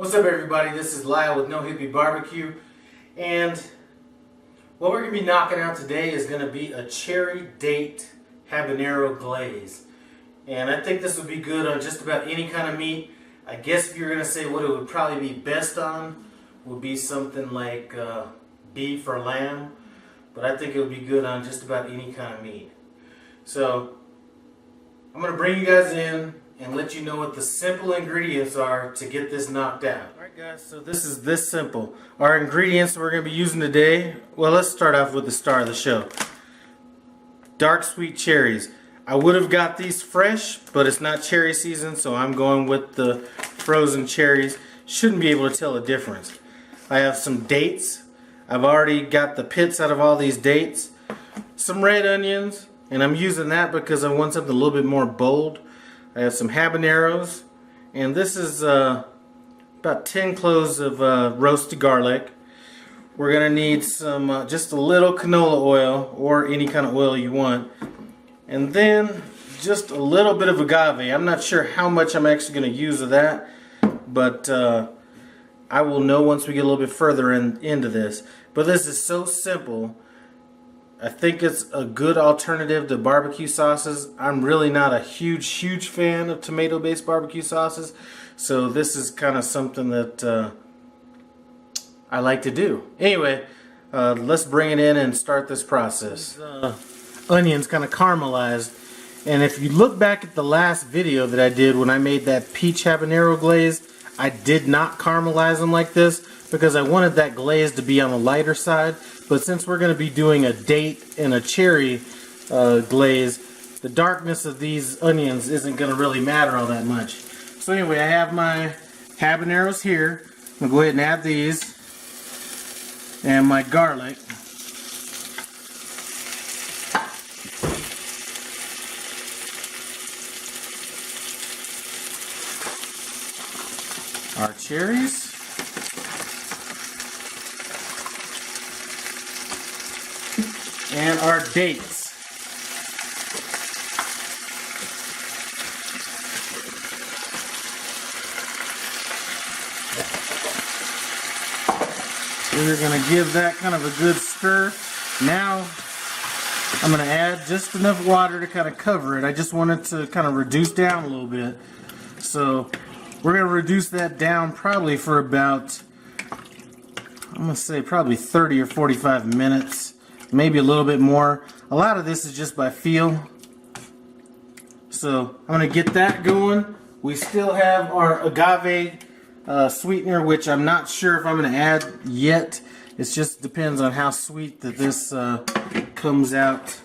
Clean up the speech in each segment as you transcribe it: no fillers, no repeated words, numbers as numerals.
What's up, everybody? This is Lyle with No Hippie Barbecue, and what we're going to be knocking out today is going to be a cherry date habanero glaze. And I think this would be good on just about any kind of meat. I guess if you're going to say what it would probably be best on, would be something like beef or lamb, but I think it would be good on just about any kind of meat. So I'm going to bring you guys in and let you know what the simple ingredients are to get this knocked out. Alright guys, so this is this simple. Our ingredients we're going to be using today, well, let's start off with the star of the show. Dark sweet cherries. I would have got these fresh, but it's not cherry season, so I'm going with the frozen cherries. Shouldn't be able to tell the difference. I have some dates. I've already got the pits out of all these dates. Some red onions, and I'm using that because I want something a little bit more bold. I have some habaneros, and this is about 10 cloves of roasted garlic. We're going to need some, just a little canola oil, or any kind of oil you want. And then just a little bit of agave. I'm not sure how much I'm actually going to use of that, but I will know once we get a little bit further into this. But this is so simple. I think it's a good alternative to barbecue sauces. I'm really not a huge fan of tomato-based barbecue sauces, so this is kind of something that I like to do. Anyway, let's bring it in and start this process. Onions kind of caramelized, and if you look back at the last video that I did when I made that peach habanero glaze, I did not caramelize them like this because I wanted that glaze to be on the lighter side. But since we're going to be doing a date and a cherry glaze, the darkness of these onions isn't going to really matter all that much. So anyway, I have my habaneros here. I'm going to go ahead and add these. And my garlic. Our cherries. And our dates. We're going to give that kind of a good stir. Now I'm going to add just enough water to kind of cover it. I just want it to kind of reduce down a little bit. So we're going to reduce that down probably for about, I'm going to say probably 30 or 45 minutes. Maybe a little bit more. A lot of this is just by feel. So I'm going to get that going. We still have our agave sweetener, which I'm not sure if I'm going to add yet. It just depends on how sweet that this comes out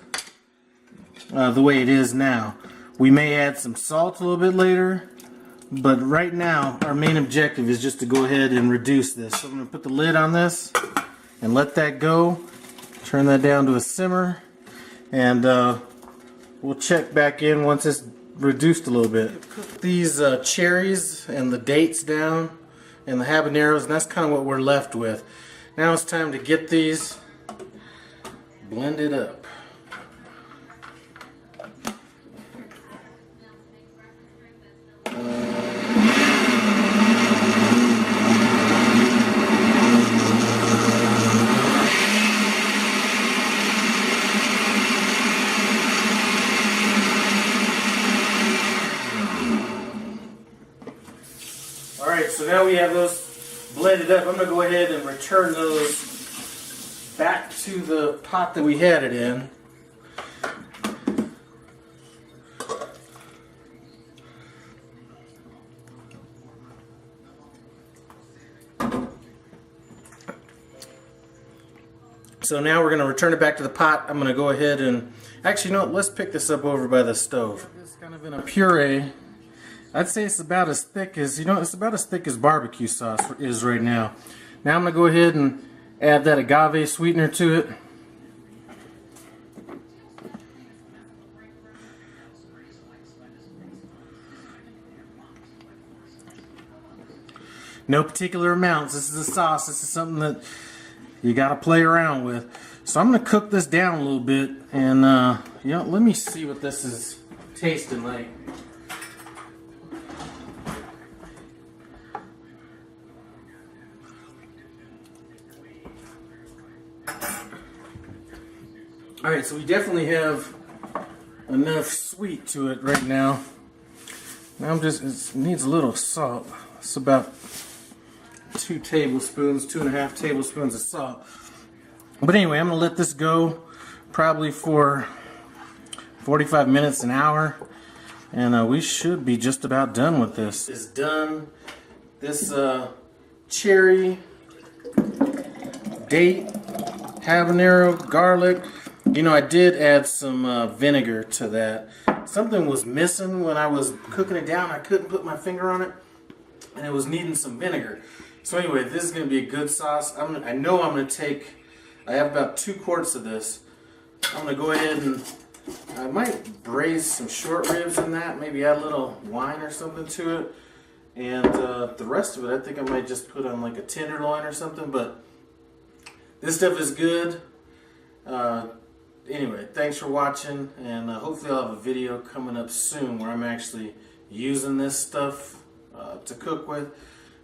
the way it is now. We may add some salt a little bit later, but right now our main objective is just to go ahead and reduce this. So I'm going to put the lid on this and let that go. Turn that down to a simmer, and we'll check back in once it's reduced a little bit. Cook these cherries and the dates down and the habaneros, and that's kind of what we're left with. Now it's time to get these blended up. Alright, so now we have those blended up. I'm going to go ahead and return those back to the pot that we had it in. So now we're going to return it back to the pot. I'm going to go ahead and, actually, you know what, let's pick this up over by the stove. It's kind of in a puree. I'd say it's about as thick as, it's about as thick as barbecue sauce is right now. Now I'm going to go ahead and add that agave sweetener to it. No particular amounts. This is a sauce. This is something that you got to play around with. So I'm going to cook this down a little bit, and let me see what this is tasting like. Alright, so we definitely have enough sweet to it right now. Now it needs a little salt. It's about 2 tablespoons, 2.5 tablespoons of salt. But anyway, I'm going to let this go probably for 45 minutes, an hour. And we should be just about done with this. It's done. This cherry, date, habanero, garlic. You know, I did add some vinegar to that. Something was missing when I was cooking it down. I couldn't put my finger on it, and it was needing some vinegar. So anyway, this is going to be a good sauce. I know I'm going to take, I have about 2 quarts of this. I'm going to go ahead and, I might braise some short ribs in that, maybe add a little wine or something to it. And the rest of it, I think I might just put on like a tenderloin or something, but this stuff is good. Anyway, thanks for watching, and hopefully I'll have a video coming up soon where I'm actually using this stuff to cook with.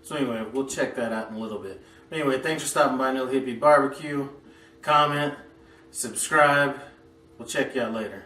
So anyway, we'll check that out in a little bit. Anyway, thanks for stopping by No Hippie Barbecue. Comment, subscribe. We'll check you out later.